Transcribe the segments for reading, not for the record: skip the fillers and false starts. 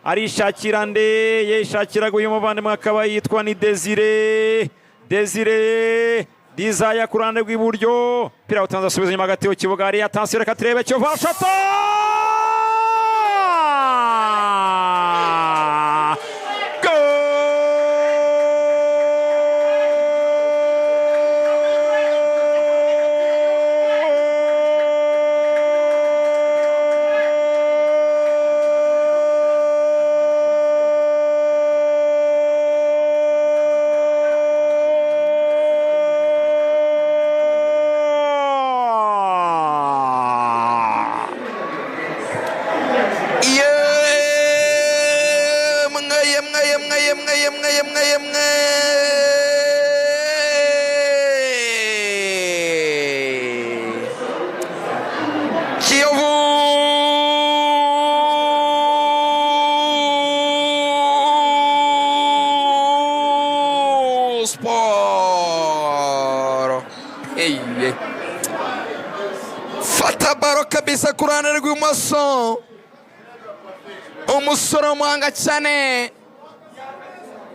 arishakira nde yishakiraga uyu muvandimwe akaba yitwa ni Desire Dizaya ku ruhande rw'iburyo pira utanze asubiza inyuma hagati y'ikibuga ari atansiyo reka turebe cyo barashata kiyovu sport fata baro kabisa ku ruhande rw'ibumoso umusore w'umuhanga cyane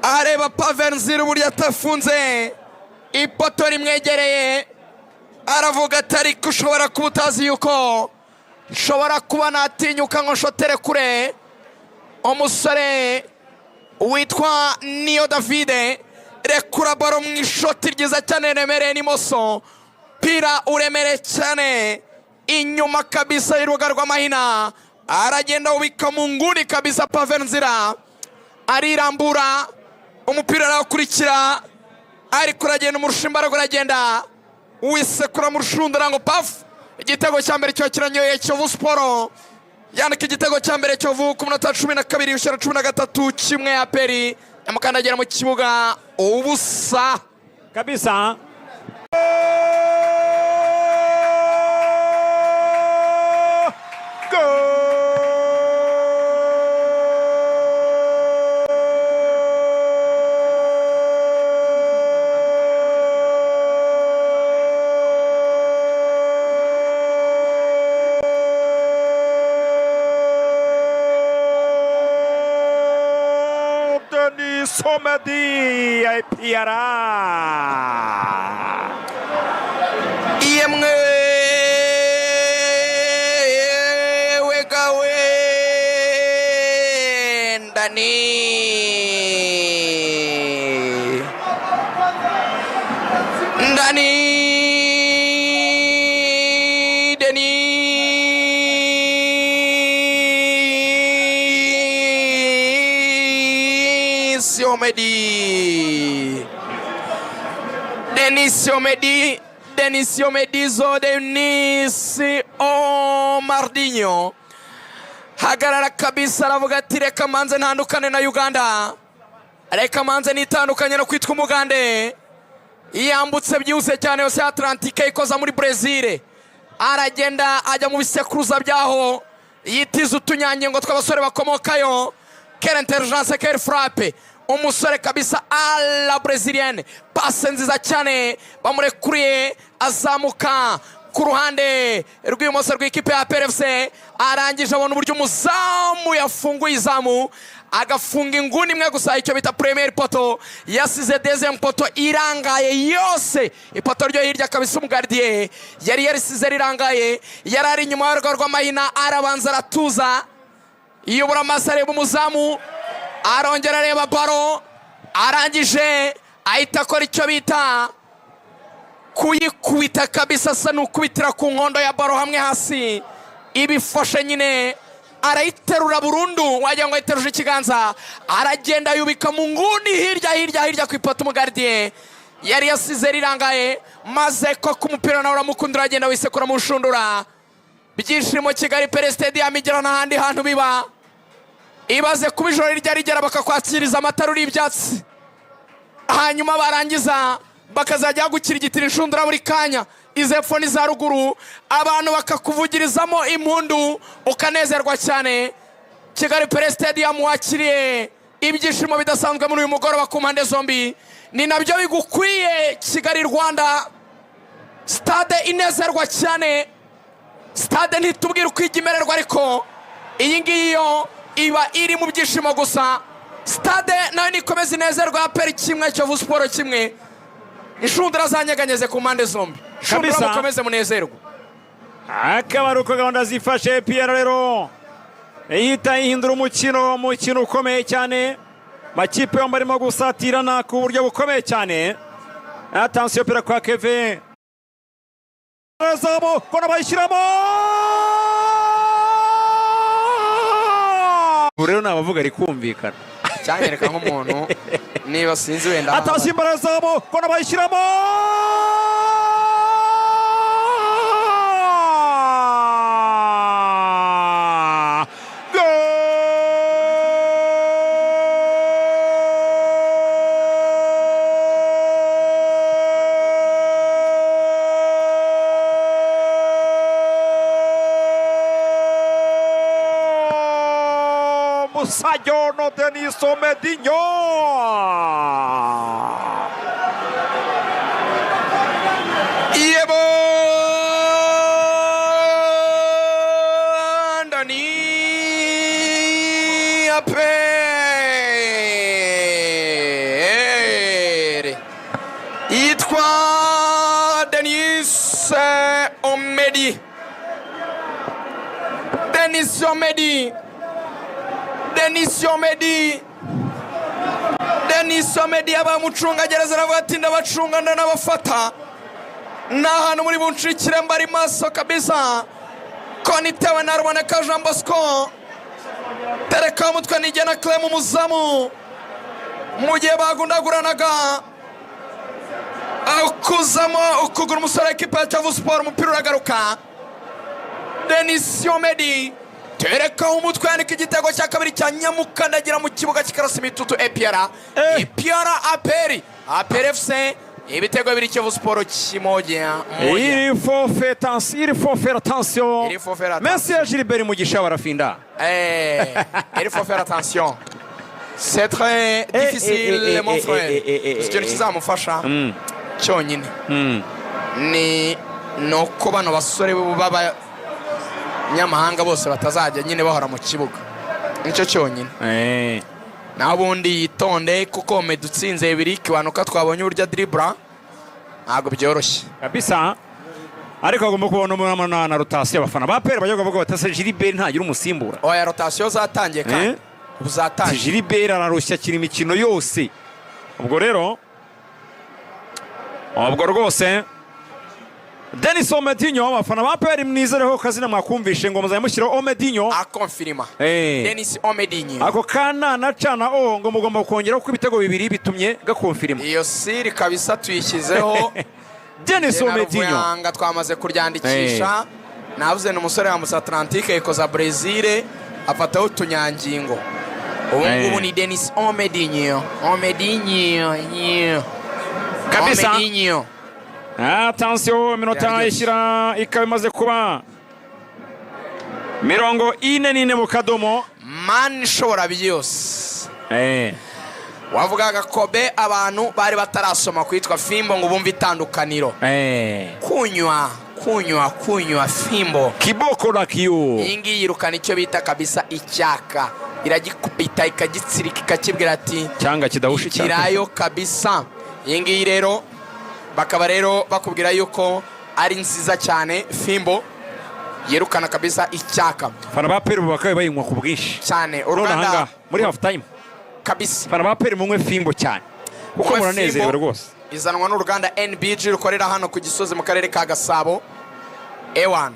areba pavenzi uburyo atafunze ipoto rimwegereye aravuga atari ko ushobora kuba utazi yuko nshobora kuba natinyuka ngo nshotere kure umusore witwa Niyo Davide rekura baro mu ishoti ryiza cyane remereye n'imoso pira uremereye cyane inyuma kabisa y'urubuga rw'amahina aragenda ubika mu nguni kabisa pavenzira arirambura umupira arawukurikira ariko uragenda umurusha imbaraga uragenda wisekura mu rushundura ngo pafu igitego cya mbere cyo kiranyoye Kiyovu Sport yandika igitego cya mbere Kiyovu ku minota 12 ushyira 13 kimwe aperi yamukandagera mu kibuga ubusa kabisa Somedi Aprfc yemwe wegawe ndani Denis Omedizo Denis Omardinho hagarara kabisa aravuga ati reka manze ntandukane na Uganda reka manze nitandukanye no kwitwa umugande yambutse byihuse cyane yose Atlantique ikoza muri Brazil aragenda ajya mu bisekuruza byaho yitiza utunyange ngo tw'abasore bakomokayo quelle intelligence quelle frappe umusore kabisa ala Brazilienne passe nziza cyane bamurekuriye azamuka ku ruhande rw'ibumoso rw'ikipe ya Aprfc arangije abona uburyo umuzamu yafunguye izamu agafunga inguni imwe gusa icyo bita premier poto yasize deuxième poto irangaye yose ipoto ryo hirya kabisa umugardie yari yarisize rirangaye yarari inyuma y'urugo rw'amahina arabanza aratuza iyobora amaso areba umuzamu arongera areba baro arangije ahita akora icyo bita kuyikubita kabisa asa n'ukubitira ku nkondo ya baro hamwe hasi ibifashe nyine arayiterura burundu wagira ngo ayiteruje ikiganza aragenda yubika mu nguni hirya ku ipoto umugardie yari yasize rirangaye maze ko ku mupira nawe uramukunda uragenda wisekura mu nshundura byishimo Kigali Pele Stadium igira n'ahandi hantu biba ibaze kuba ijoro rijya rigera bakakwakiriza amatara uri ibyatsi hanyuma barangiza bakazajya gukira igitira inshundura buri kanya izepfo n'iza ruguru abantu bakakuvugirizamo impundu ukanezerwa cyane Kigali Pele Stadium wakiriye ibyishimo bidasanzwe muri uyu mugoroba ku mpande zombi ni nabyo bigukwiye Kigali Rwanda stade inezerwa cyane stade ntitubwira uko igimererwa ariko iyi ngiyo iba iri mu byishimo gusa. Stade nayo nikomeza inezerwa ya peri kimwe Kiyovu Sport kimwe. Inshundura zanyeganyeze ku mpande zombi. Inshundura mukomeze munezerwa. Akaba ari uko gahunda zifashe Pierre rero ihita ihindura umukino ukomeye cyane. Makipe yombi arimo gusatirana ku buryo bukomeye cyane. Attention pera kwa Kevin. Zabo kona bayishyiramo. Rero nabavuga ari kumvikana. Cyanyereka nk'umuntu niba sinzi wenda. Attention imbere zabo kona bayishyiramo. Sayono Deniso Medinho. Yebo Dani Apere yitwa Denis Omedi. Denis Omedi. Denis Omedi abamucunga gereza aravuga ati ndabacunga ndanabafata. N'ahantu muri buncikire mbari maso kabisa. Konitewe na Ruboneka Jean Bosco. Tereka umutwe nigena Clem umuzamu. Mu gihe bagundaguranaga. Akuzamo ukugura umusore w'ikipe ya Kiyovu Sport umupira uragaruka. Denis Omedi. Tereka umutwe yanika igitego cya kabiri cya nyamukandagira mu kibuga kikarasa imitutu Aprfc. Aprfc ibitego bibiri Kiyovu Sport kimoja. Il faut faire attention. Merci à Gilbert Mugisha barafinda. Il faut faire attention. C'est très difficile mon frère. Ikintu kizamufasha cyonyine ni no kuba no basore baba nyamahanga bose batazajya nyine bahora mu kibuga. Nicyo cyonyine. Nabundi yitonde kuko medutsinze ibiri kiwanuka twabonye uburyo dribble ntago byoroshye kabisa. Ariko agomba kubona umuntu na rotation abafana ba Pere bajya kuvuga batase Gilbert ntagira umusimbura. Oya rotation zatangiye kandi uzatangiye. Gilbert ararushya kiri imikino yose. Ubwo rero rwose Denis Omedinho abafana ba Pere mnizereho kazina mwakumvishe ngo muzayimushyira Omedinho akonfirma. Denis Omedinho ako kana nacana ngo mugomba kongera ko ibitego bibiri bitumye gakonfirma. Iyo siri kabisa tuyishyizeho. Denis Omedinho anga twamaze kuryandikisha. Navuze n'umusore wa Musa Atlantique ikoza Brazil afataho tunyangingo. Ubu ni Denis Omedinho. Kabisa. Omedinho. Attention minota ishyira ikaba imaze kuba 44 mu kadomo. Man shobora byose. Wavugaga Kobe abantu bari batarasoma kwitwa Fimbo ngo bumve itandukaniro. Kunywa Fimbo. Kiboko na kiyo. Ingi yirukana icyo bita kabisa icyaka. Iragikupita ikagitsirika ikakibwira ati cyanga kidahusha icyaka. Kirayo kabisa. Ingi rero bakaba rero bakubwira yuko ari nziza cyane Fimbo yerukana kabisa icyaka. Fana ba Pere bakaye bayinywa ku bwinshi cyane uruganda muri half time kabisa. Fana ba Pere munywe Fimbo cyane kuko muranezerewe rwose. Izanwa n'uruganda NBG rukorera hano ku Gisozi mu karere ka Gasabo. Ewan